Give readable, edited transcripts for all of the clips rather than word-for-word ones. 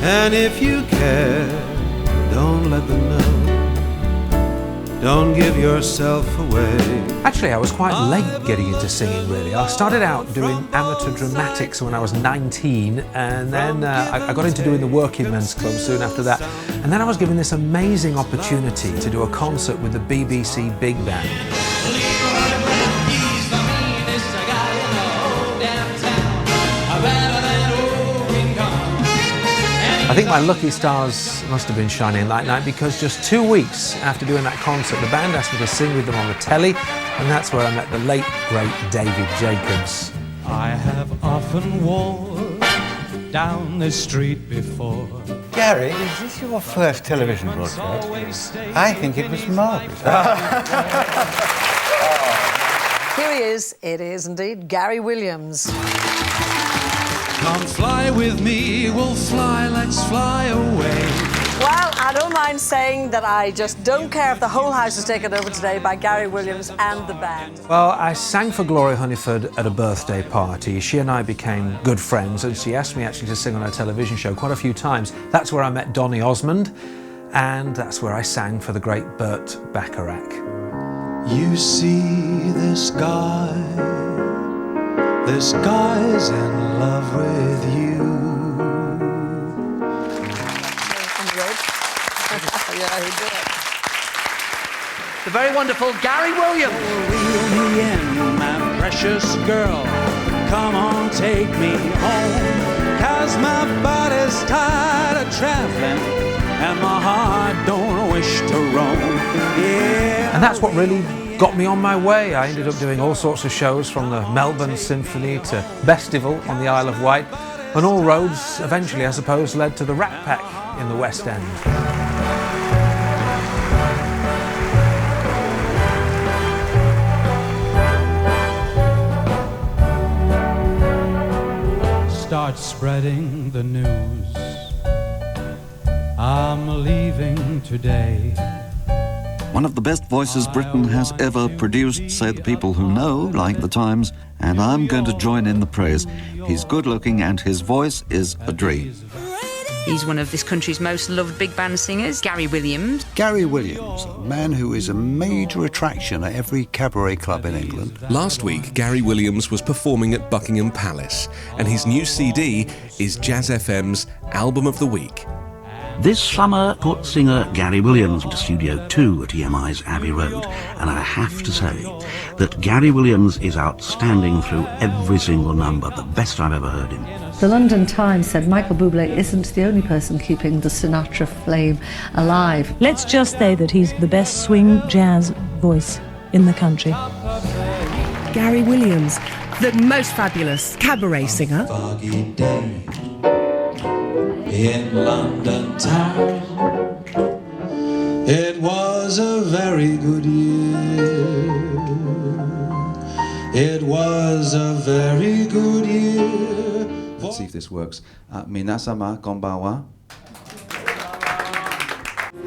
And if you care, don't let them know. Don't give yourself away. Actually, I was quite late getting into singing, really. I started out doing amateur dramatics when I was 19, and then I got into doing the Working Men's Club soon after that. And then I was given this amazing opportunity to do a concert with the BBC Big Band. I think my lucky stars must have been shining that night, because just 2 weeks after doing that concert, the band asked me to sing with them on the telly, and that's where I met the late, great David Jacobs. I have often walked down this street before. Gary, is this your first television broadcast? I think it was marvellous. Here he is. It is indeed Gary Williams. Come fly with me, we'll fly, let's fly away. Well, I don't mind saying that I just don't care if the whole house is taken over today by Gary Williams and the band. Well, I sang for Gloria Hunniford at a birthday party. She and I became good friends, and she asked me actually to sing on her television show quite a few times. That's where I met Donny Osmond, and that's where I sang for the great Burt Bacharach. You see this guy's in love with you. Yeah, he did. The very wonderful Gary Williams. Reel me in, my precious girl. Come on, take me home. 'Cause my body's tired of traveling, and my heart don't wish to roam. Yeah. And that's what really got me on my way. I ended up doing all sorts of shows, from the Melbourne Symphony to Bestival on the Isle of Wight, and all roads eventually, I suppose, led to the Rat Pack in the West End. Start spreading the news. I'm leaving today. One of the best voices Britain has ever produced, say the people who know, like the Times, and I'm going to join in the praise. He's good-looking and his voice is a dream. He's one of this country's most loved big band singers, Gary Williams. Gary Williams, a man who is a major attraction at every cabaret club in England. Last week, Gary Williams was performing at Buckingham Palace, and his new CD is Jazz FM's Album of the Week. This summer put singer Gary Williams to Studio 2 at EMI's Abbey Road, and I have to say that Gary Williams is outstanding through every single number, the best I've ever heard him. The London Times said Michael Bublé isn't the only person keeping the Sinatra flame alive. Let's just say that he's the best swing jazz voice in the country. Gary Williams, the most fabulous cabaret singer. In London town, it was a very good year. It was a very good year. Let's see if this works. Minasama konbanwa.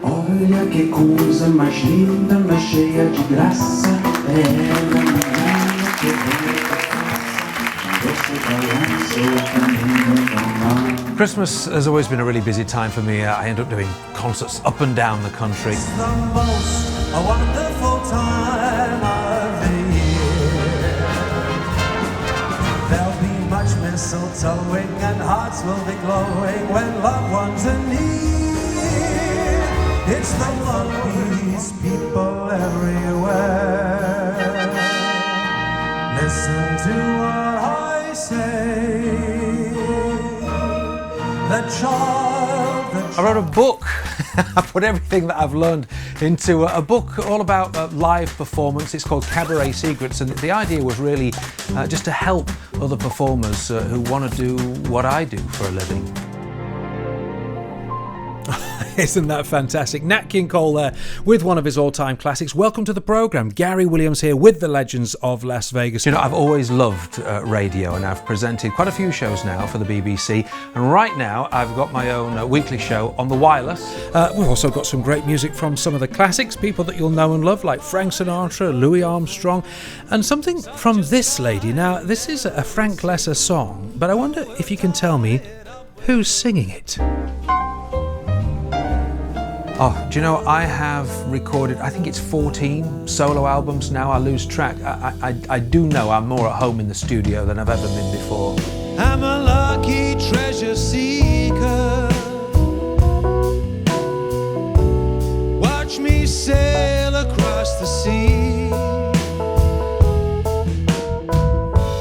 Olha que coisa mais linda, mais cheia de graça. Ela menina que veio da praça. Você balança o caminho do mar. Christmas has always been a really busy time for me. I end up doing concerts up and down the country. It's the most wonderful time of the year. There'll be much mistletoeing and hearts will be glowing when loved ones are near. It's the One Piece people everywhere. Listen to what I say. I wrote a book. I put everything that I've learned into a book all about live performance. It's called Cabaret Secrets, and the idea was really just to help other performers who want to do what I do for a living. Isn't that fantastic? Nat King Cole there with one of his all-time classics. Welcome to the programme. Gary Williams here with the legends of Las Vegas. You know, I've always loved radio, and I've presented quite a few shows now for the BBC. And right now, I've got my own weekly show on the wireless. We've also got some great music from some of the classics, people that you'll know and love, like Frank Sinatra, Louis Armstrong, and something from this lady. Now, this is a Frank Lesser song, but I wonder if you can tell me Who's singing it? Oh, do you know, I have recorded, I think it's 14 solo albums now. I lose track. I do know I'm more at home in the studio than I've ever been before. I'm a lucky treasure seeker. Watch me sail across the sea.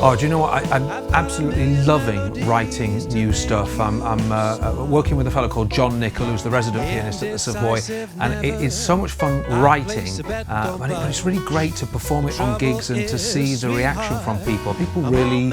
Oh, do you know what? I'm absolutely loving writing new stuff. I'm working with a fellow called John Nicol, who's the resident pianist at the Savoy, and it is so much fun writing, but it's really great to perform it on gigs and to see the reaction from people. People really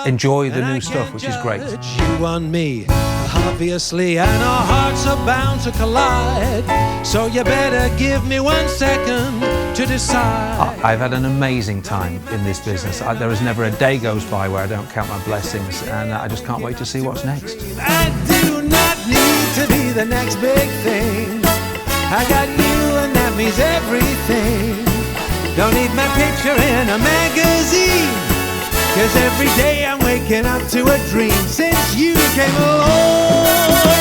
enjoy the new stuff, which is great. You and me, obviously, and our hearts are bound to collide, so you better give me 1 second to decide. I've had an amazing time in this business. There is never a day goes by where I don't count my blessings, and I just can't wait to see what's next. I do not need to be the next big thing. I got you and that means everything. Don't need my picture in a magazine, 'cause every day I'm waking up to a dream since you came along.